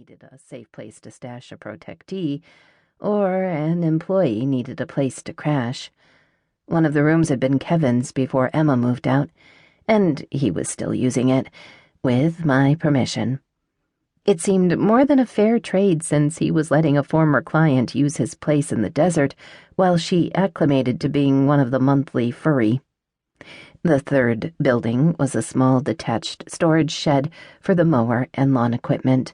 needed a safe place to stash a protectee, or an employee needed a place to crash. One of the rooms had been Kevin's before Emma moved out, and he was still using it, with my permission. It seemed more than a fair trade since he was letting a former client use his place in the desert while she acclimated to being one of the monthly furry. The third building was a small detached storage shed for the mower and lawn equipment.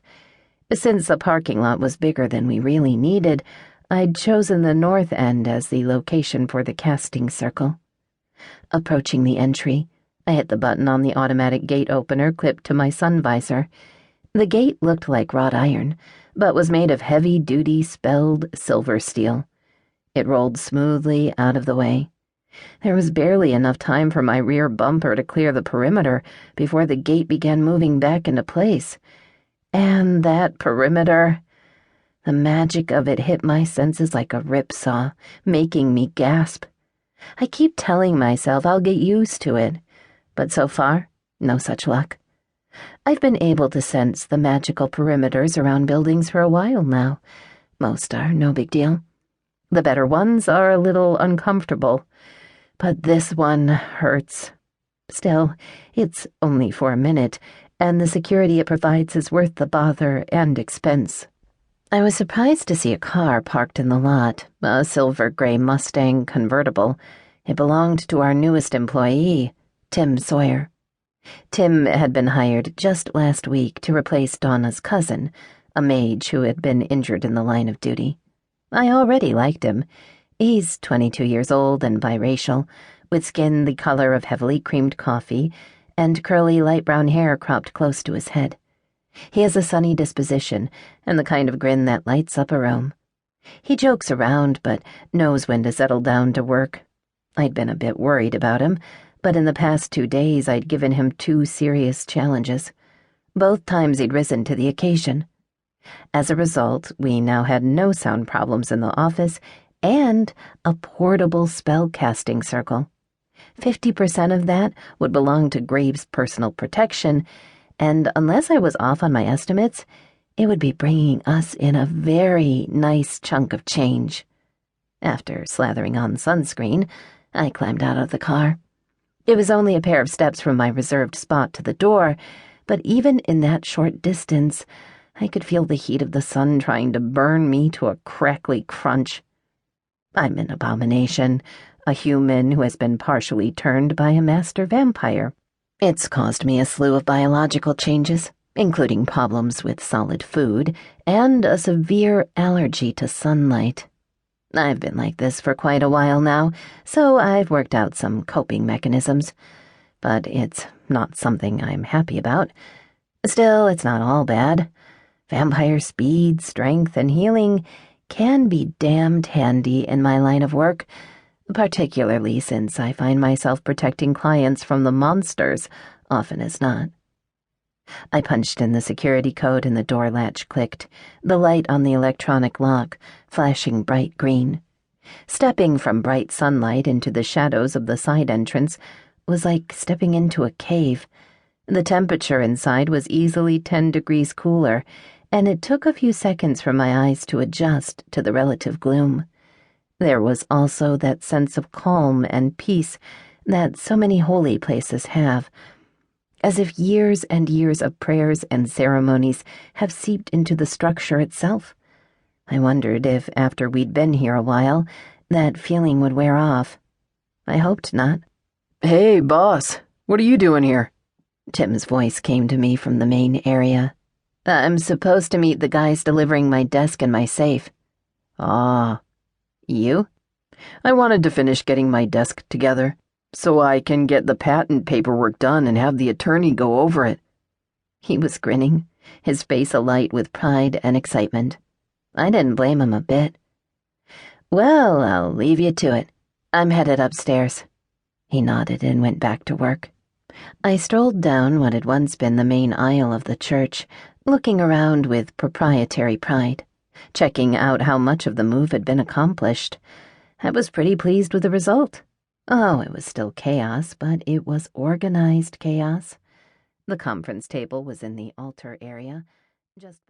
Since the parking lot was bigger than we really needed, I'd chosen the north end as the location for the casting circle. Approaching the entry, I hit the button on the automatic gate opener clipped to my sun visor. The gate looked like wrought iron, but was made of heavy-duty spelled silver steel. It rolled smoothly out of the way. There was barely enough time for my rear bumper to clear the perimeter before the gate began moving back into place. And that perimeter, the magic of it hit my senses like a ripsaw, making me gasp. I keep telling myself I'll get used to it, but so far, no such luck. I've been able to sense the magical perimeters around buildings for a while now. Most are no big deal. The better ones are a little uncomfortable, but this one hurts. Still, it's only for a minute, and the security it provides is worth the bother and expense. I was surprised to see a car parked in the lot, a silver-gray Mustang convertible. It belonged to our newest employee, Tim Sawyer. Tim had been hired just last week to replace Donna's cousin, a mage who had been injured in the line of duty. I already liked him. He's 22 years old and biracial, with skin the color of heavily creamed coffee and curly light brown hair cropped close to his head. He has a sunny disposition and the kind of grin that lights up a room. He jokes around but knows when to settle down to work. I'd been a bit worried about him, but in the past 2 days I'd given him 2 serious challenges. Both times he'd risen to the occasion. As a result, we now had no sound problems in the office and a portable spell-casting circle. 50% of that would belong to Graves' personal protection, and unless I was off on my estimates, it would be bringing us in a very nice chunk of change. After slathering on sunscreen, I climbed out of the car. It was only a pair of steps from my reserved spot to the door, but even in that short distance, I could feel the heat of the sun trying to burn me to a crackly crunch. I'm an abomination, a human who has been partially turned by a master vampire. It's caused me a slew of biological changes, including problems with solid food and a severe allergy to sunlight. I've been like this for quite a while now, so I've worked out some coping mechanisms, but it's not something I'm happy about. Still, it's not all bad. Vampire speed, strength, and healing can be damned handy in my line of work, particularly since I find myself protecting clients from the monsters often as not. I punched in the security code and the door latch clicked, the light on the electronic lock flashing bright green. Stepping from bright sunlight into the shadows of the side entrance was like stepping into a cave. The temperature inside was easily 10 degrees cooler, and it took a few seconds for my eyes to adjust to the relative gloom. There was also that sense of calm and peace that so many holy places have, as if years and years of prayers and ceremonies have seeped into the structure itself. I wondered if, after we'd been here a while, that feeling would wear off. I hoped not. "Hey, boss, what are you doing here?" Tim's voice came to me from the main area. "I'm supposed to meet the guys delivering my desk and my safe." "Ah. You?" "I wanted to finish getting my desk together, so I can get the patent paperwork done and have the attorney go over it." He was grinning, his face alight with pride and excitement. I didn't blame him a bit. "Well, I'll leave you to it. I'm headed upstairs." He nodded and went back to work. I strolled down what had once been the main aisle of the church, looking around with proprietary pride, checking out how much of the move had been accomplished. I was pretty pleased with the result. Oh, it was still chaos, but it was organized chaos. The conference table was in the altar area, just